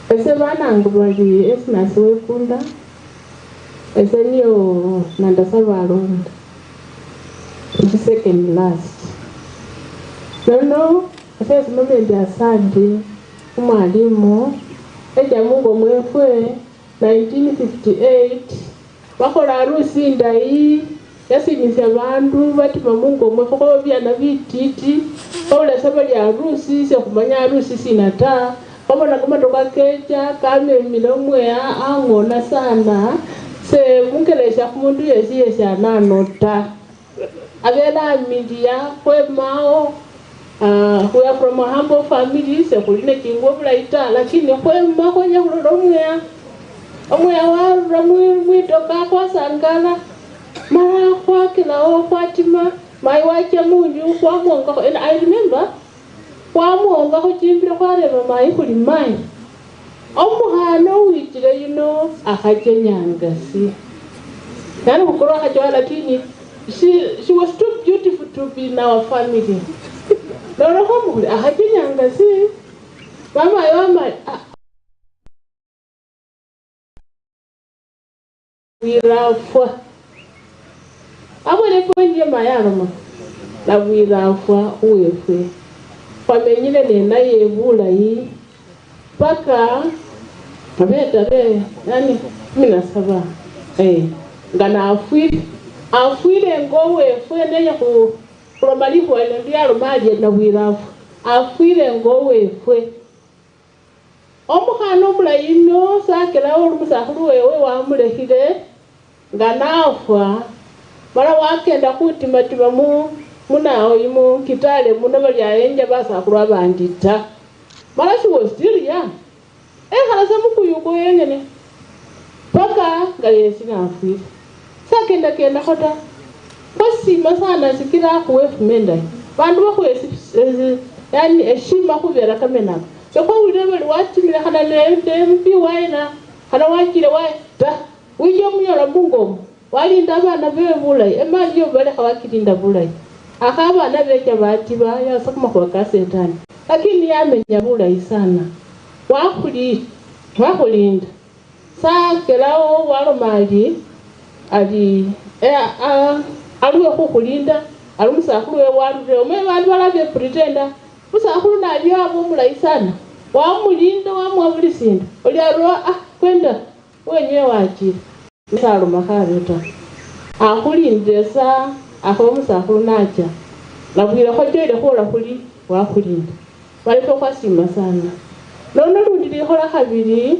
Ese banangu bali esinasiwe kunda. Ese niyo nandasaba alonda. The second last. No, ese moment asante umwalimu eja mungu mwefwe 1958 bakola harusi ndai yasinyisa bantu batima mungu mwefwe ko byana bititi baula sabali harusi se kumanya harusi sinata babona kumatoka keja kame milomwe angona sana se mungelesha kumundu yesi ananota avela media kwe mao we are from a humble family se kuline kingwa blaita lakini kwe mao kwenye kulomwe omwe wa mwitoka kwa sangala mara kwa kila o Fatima Mayi wache munju kwa mwonga and I remember kwa mwonga ko chimbira kwa reba Mayi kuli Mayi omuhano witire akajenyangasi nani kukoro akajewa lakini she was too beautiful to be in our family. Loro homuli akajenyangasi mama yoma wirafwa abone ponje mayaroma la wirafwa uwefe kwamenyile nena yebula yi paka abetare yani mina saba ngana afwire ngowe fwe nenya ku promalifu ile ndialo maji na wirafwa afwire ngowe fwe omukhana omulaino sakela olumusakulu wewe wamulekile nganafwa mara wakenda kutimatima munawo imu kitale muno bali ayenja basakulu abandita mara she was still young khala samukuyuko yengene paka ngalesi nafwile sakenda khota basima sana sikira kuwefumenda bantu bakwesi yani eshima kubera kamenako kwa ulebe watimira kana lende mpi waina kana wakire waita wiyo munyola bungomo walinda abana bewe bulayi emali yo bale hawakirinda bulayi akaba nabeja batiba yasakuma kwa kasetani lakini yamenya bulayi sana wakulinda sakelao walomali ali aliwe kukulinda alimusakulu we walure ome bantu balabe pretender musakulu nalyo abo mulayi sana wamulinda wamwabulisinda oliarwa kwenda wenyewe wachira misalo makareta akulindesa musakulu nacha labwira khojele khola kuli wakulinda bali kwasima sana nono lundili khola khabiri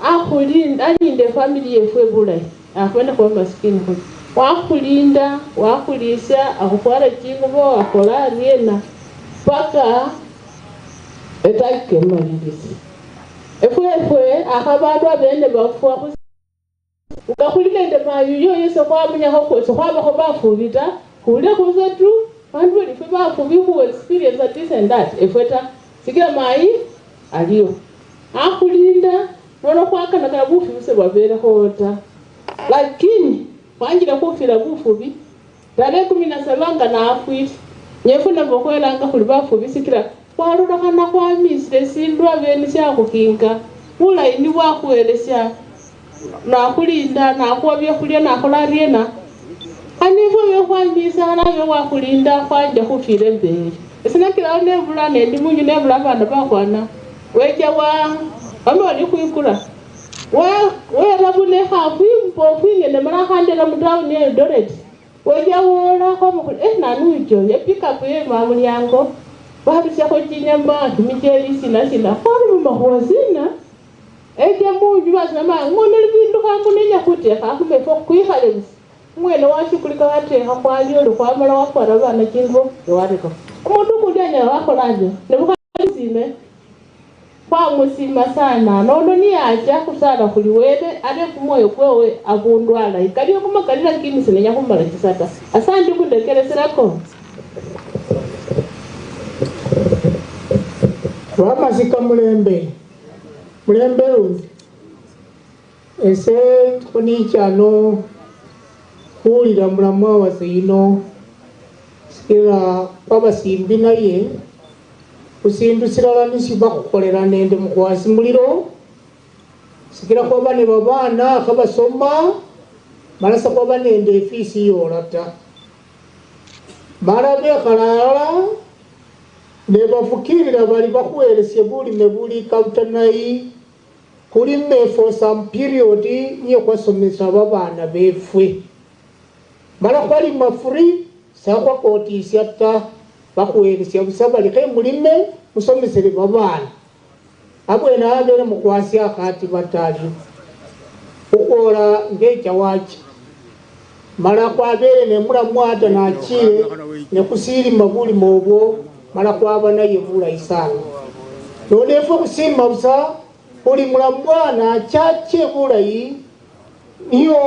akulinda alinde family yefwe bulayi akwenda kwa maskini kho wakulinda wakulisa akufara chingubo akola riena paka etake malisi efwe akabantu abene bafwa ukakulinde Mayi yo yeso kwa munya hoko so kwa bako bafubita kule kuza tu bantu bali fe bafubi ku experience that this and that efweta sikira Mayi aliyo akulinda nono kwa kana kana bufi buse babere hota lakini wanjira kufira bufubi tale 17 na afwiti nyefuna bokwela anga kuli bafubi sikira kwaruda kana kwa misre sindwa beni sya kukinga mula ini wakuelesya na kulinda na kuwabye kulya na kolariena anivo yo kwambisa na yo wakulinda kwanja kufire mbere esina kila ne bula ne ndi munyu ne bula bana bakwana weja wa bamwe kuikura we rabune hafu mpo kwingene mara handela mudao ne Eldoret weja wora ko mu nanu ijo ye pick up ye mamuli yango babisha ko kinyamba kimijeli sina kwa mahozina eje munju basema ngoneli bintu kangunenya kuteka kumefo kwihale mwene washukulika wateka kwali oli kwamala wakora bana kingo wariko umuntu kudenya wakoraje nebukazime kwa musima sana nono ni acha kusala kuliwede ade kumoyo kwewe abundwala ikali kumakalira kini sinenya kumala kisata asante kundekereserako Wamasika mulembe uzi ese kunichano kulira mulamwa wasino sikira babasimbi naye kusindu sirala nisibakukolera nende mukwasi muliro sikira kwa bane babana kabasoma malasa kwa bane nende efisi yorata mara bekalala nebafukirira bali bakuelesye bulime buli kautanayi kulime for some period niyo kwasomesa babana befwe mara kwali mafuri sakwa koti siata bakuelesya busabali ke mulime musomesere babana abwena abere mukwasi akati batali ukora ngeja wachi mara kwa bere ne mulamwata na chile ne kusiri mabuli mobo mara kwa bana yevula isana none fo kusima busa uli mulambwana chache bulayi niyo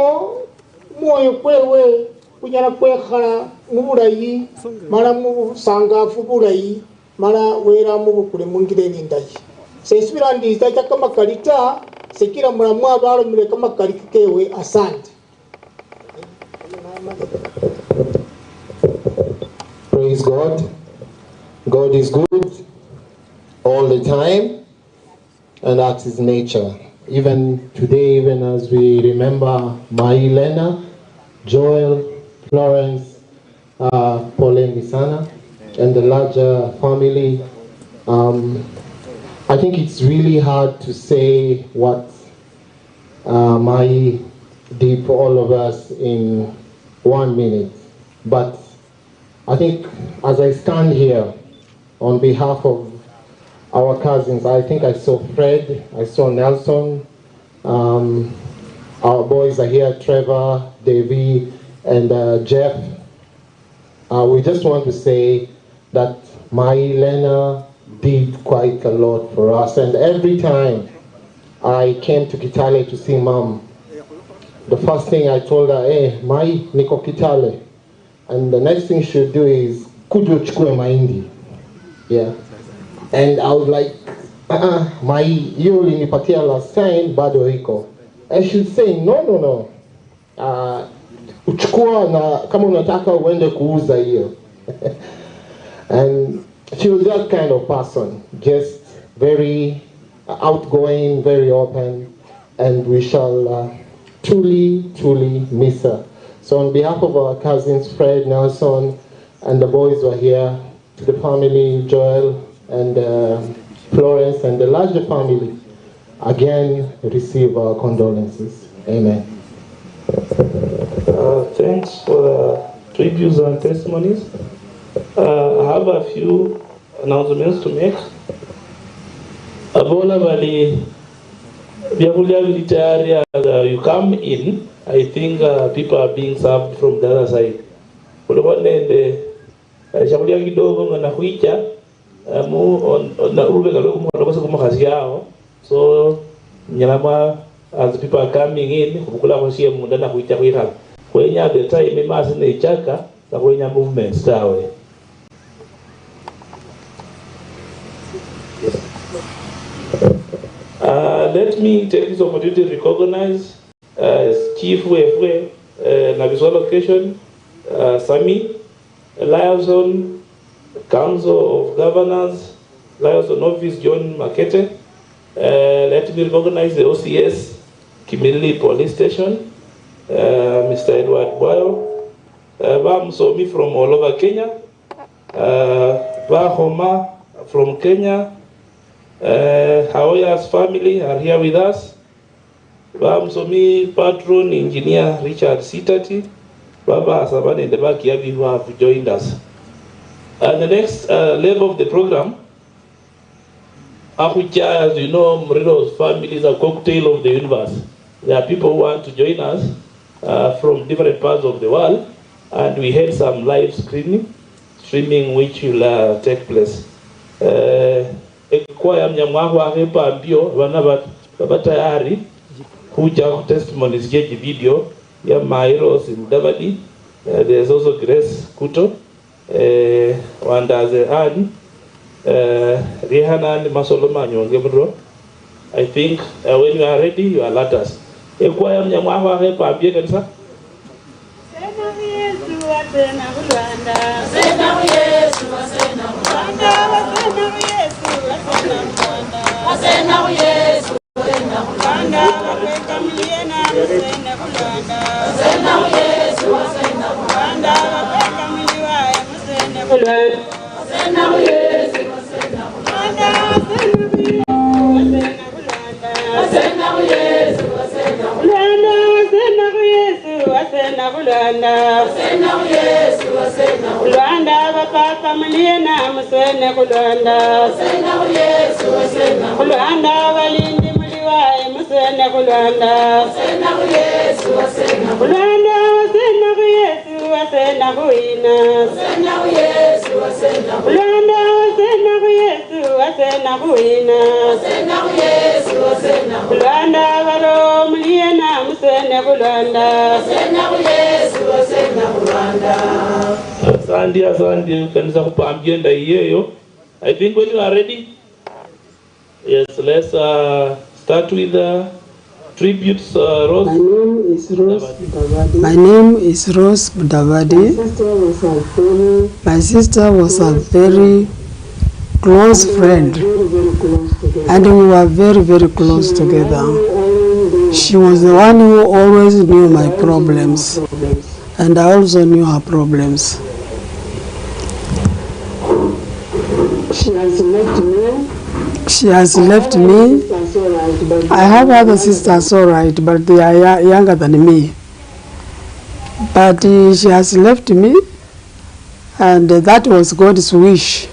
moyo kwewe kunyala kwekhala mubulayi mara musangafu bulayi mara wera mubukule mungireni ndayi sesubira ndiza chakamakalita sekira mulamwa balomile kamakalika kewe asante. Praise God. God is good all the time, and that's his nature. Even today, even as we remember Mayi Lena, Joel, Florence, Pauline Misana, and the larger family, I think it's really hard to say what Mayi did for all of us in 1 minute. But I think as I stand here, on behalf of our cousins, I think I saw Fred, I saw Nelson, our boys are here, Trevor, Davey, and Jeff. We just want to say that Mayi Lena did quite a lot for us, and every time I came to Kitale to see Mom, the first thing I told her, hey, Mayi, niko Kitale. And the next thing she would do is, kujo chukue mahindi. Yeah. And I was like, Mayi, you ulinipatia last time, bado iko. And she would say, no. Uchukua na kama unataka uende kuuza hiyo. And she was that kind of person, just very outgoing, very open, and we shall truly miss her. So on behalf of our cousins, Fred, Nelson, and the boys who are here, to the family, Joel, and Florence, and the larger family, again, receive our condolences. Amen. Thanks for the tributes and testimonies. I have a few announcements to make. Abola Valley, you come in, I think people are being served from the other side. So nyalama, as people are coming in, kukula koshia munda na kuita kuita. Kwenya the time imasi na ichaka na kwenya movement stawe. Let me take this opportunity to recognize Chief Wefwe, Naviswa location, Sami, Liaison, Council of Governors, Liaison Office John Makete. Let me recognize the OCS, Kimilili Police Station, Mr. Edward Boyle, Bam Somi from all over Kenya, Bahoma from Kenya, Haoya's family are here with us. Bam Somi Patron Engineer Richard Sitati, Baba Asaban in the back here who have joined us. And the next level of the program, Akucha, as you know, Muriro's family is a cocktail of the universe. There are people who want to join us from different parts of the world, and we had some live streaming which will take place. kwaya mnyamwago ahepa mbio bana baba tayari kuja ku testimonies jeji video ya Mayi Mudavadi. There's also Grace Kuto wandaze ani Rihanna and Masoloma Nyongebro. I think when you are ready, you are let us. Ekwaya mnyamwago ahepa mbio kanisa. Asante kanisa kupambia nda hiyo. I think when you are ready, yes, let's start with the tributes. Rose. My name is Rose Mudavadi. My sister was a very close friend, and we were very, very close together. She was the one who always knew my problems, and I also knew her problems. She has left me. I have other sisters, all right, but they are younger than me. But she has left me, and that was God's wish.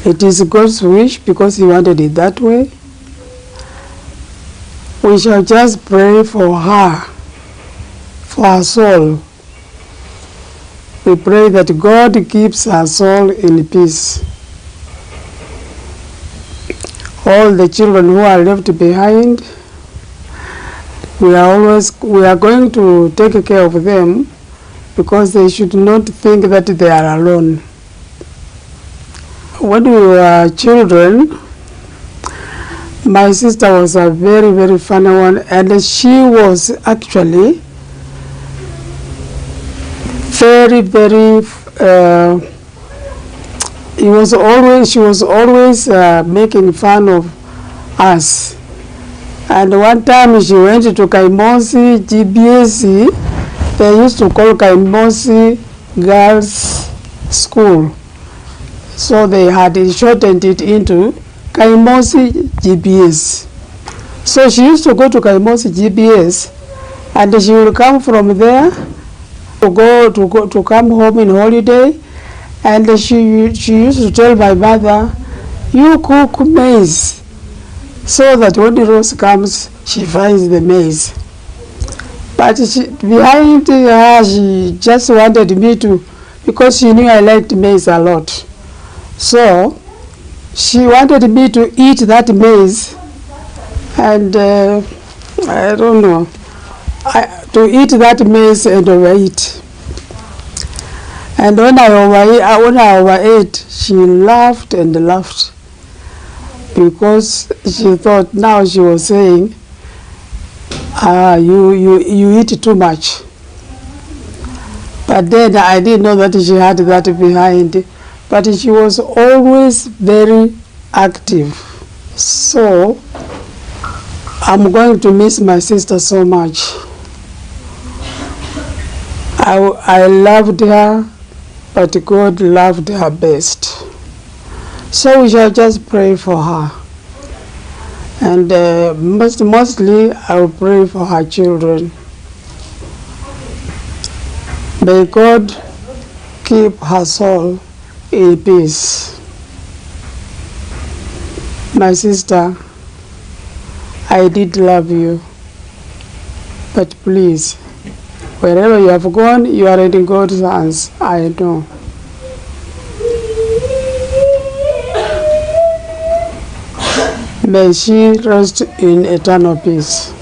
It is God's wish because He wanted it that way. We shall just pray for her, for her soul. We pray that God keeps her soul in peace. All the children who are left behind, we are going to take care of them because they should not think that they are alone. When we were children, my sister was a very, very funny one, and she was actually very, very, she was always making fun of us. And one time she went to Kaimosi GBSC. They used to call Kaimosi Girls School. So they had shortened it into Kaimosi GBS. So she used to go to Kaimosi GBS, and she will come from there to come home in holiday, and she used to tell my mother, "You cook maize," so that when the Rose comes, she finds the maize. But behind her, she just wanted me to, because she knew I liked maize a lot. So she wanted me to eat that maize, and I don't know, to eat that maize and overeat. And when I overate, she laughed and laughed, because she thought now she was saying, you eat too much. But then I didn't know that she had that behind. But she was always very active. So I'm going to miss my sister so much. I loved her, but God loved her best. So we shall just pray for her. And mostly I will pray for her children. May God keep her soul in peace. My sister, I did love you, but please, wherever you have gone, you are in God's hands, I know. May she rest in eternal peace.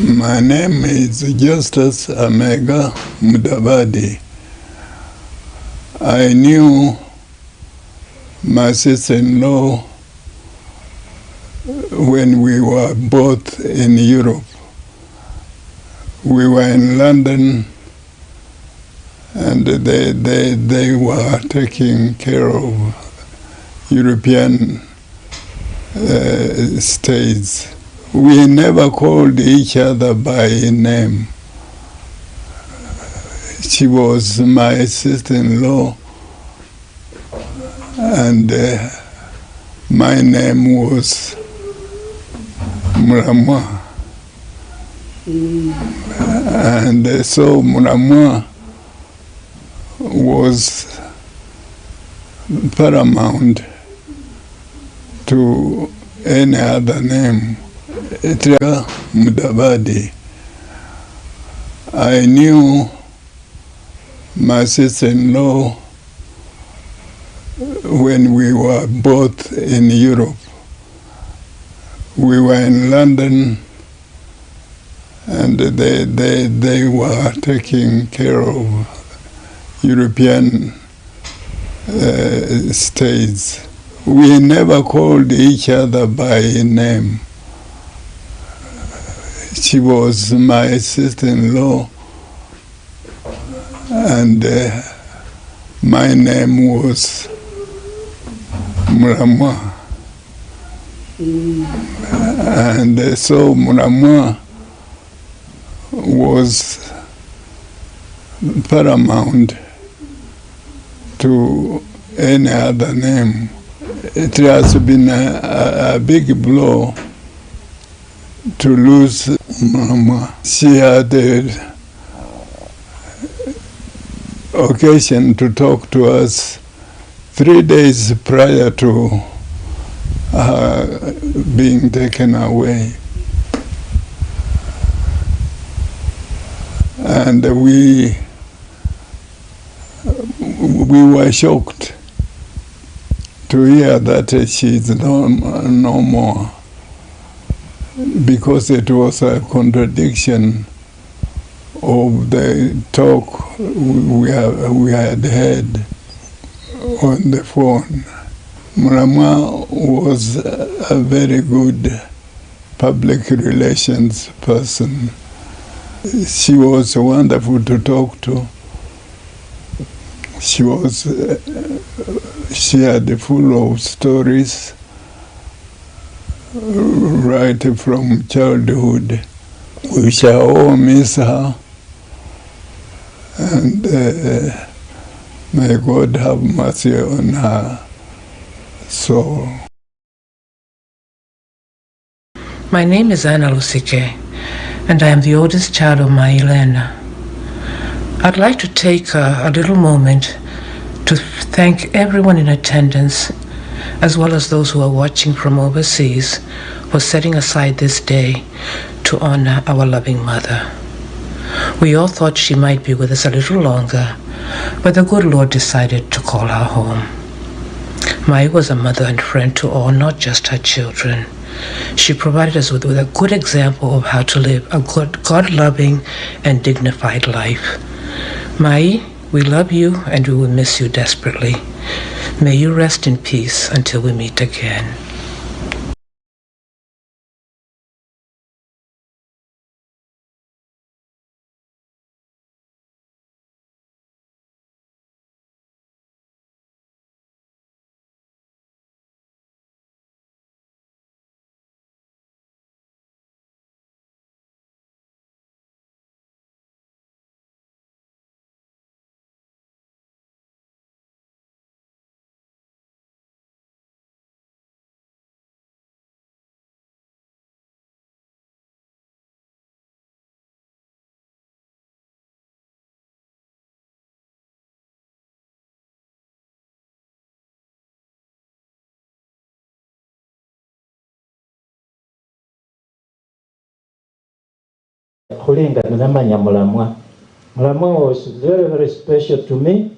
My name is Justice Amega Mudavadi. I knew my sister-in-law when we were both in Europe. We were in London, and they were taking care of European states. We never called each other by name. She was my sister-in-law, and my name was Muramwa. And so Muramwa was paramount to any other name. Mudavadi. I knew my sister-in-law when we were both in Europe. We were in London, and they were taking care of European states. We never called each other by name. She was my sister-in-law, and my name was Muramwa. And so Muramwa was paramount to any other name. It has been a big blow to lose Mama. She had occasion to talk to us 3 days prior to her being taken away. And we were shocked to hear that she's no more, because it was a contradiction of the talk we had had on the phone. Muramwa was a very good public relations person. She was wonderful to talk to. She had full of stories right from childhood. We shall all miss her, and may God have mercy on her soul. My name is Anna Lusike, and I am the oldest child of Mayi Lena. I'd like to take a little moment to thank everyone in attendance, as well as those who are watching from overseas, for setting aside this day to honor our loving mother. We all thought she might be with us a little longer, but the good Lord decided to call her home. Mayi was a mother and friend to all, not just her children. She provided us with a good example of how to live a good, God-loving and dignified life. Mayi, we love you and we will miss you desperately. May you rest in peace until we meet again. Mulamwa was very, very special to me.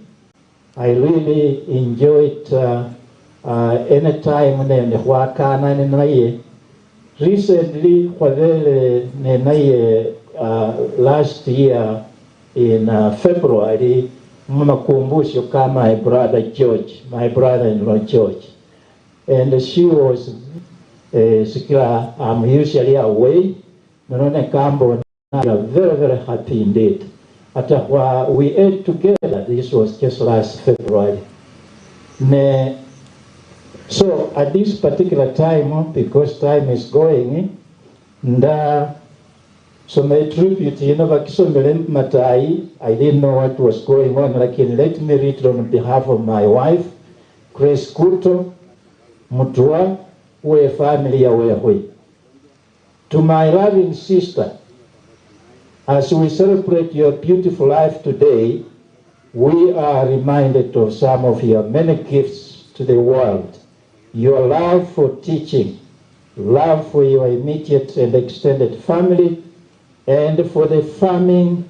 I really enjoyed any time when the wakana naye. Recently, last year in February, Mamakumbusho kama my brother George, my brother-in-law George, and she was I'm usually away. Very, very happy indeed. We ate together. This was just last February. So at this particular time, because time is going, so my tribute, Matai, I didn't know what was going on. Let me read on behalf of my wife, Grace Kuto, Mutua, we family away. To my loving sister, as we celebrate your beautiful life today, we are reminded of some of your many gifts to the world. Your love for teaching, love for your immediate and extended family, and for the farming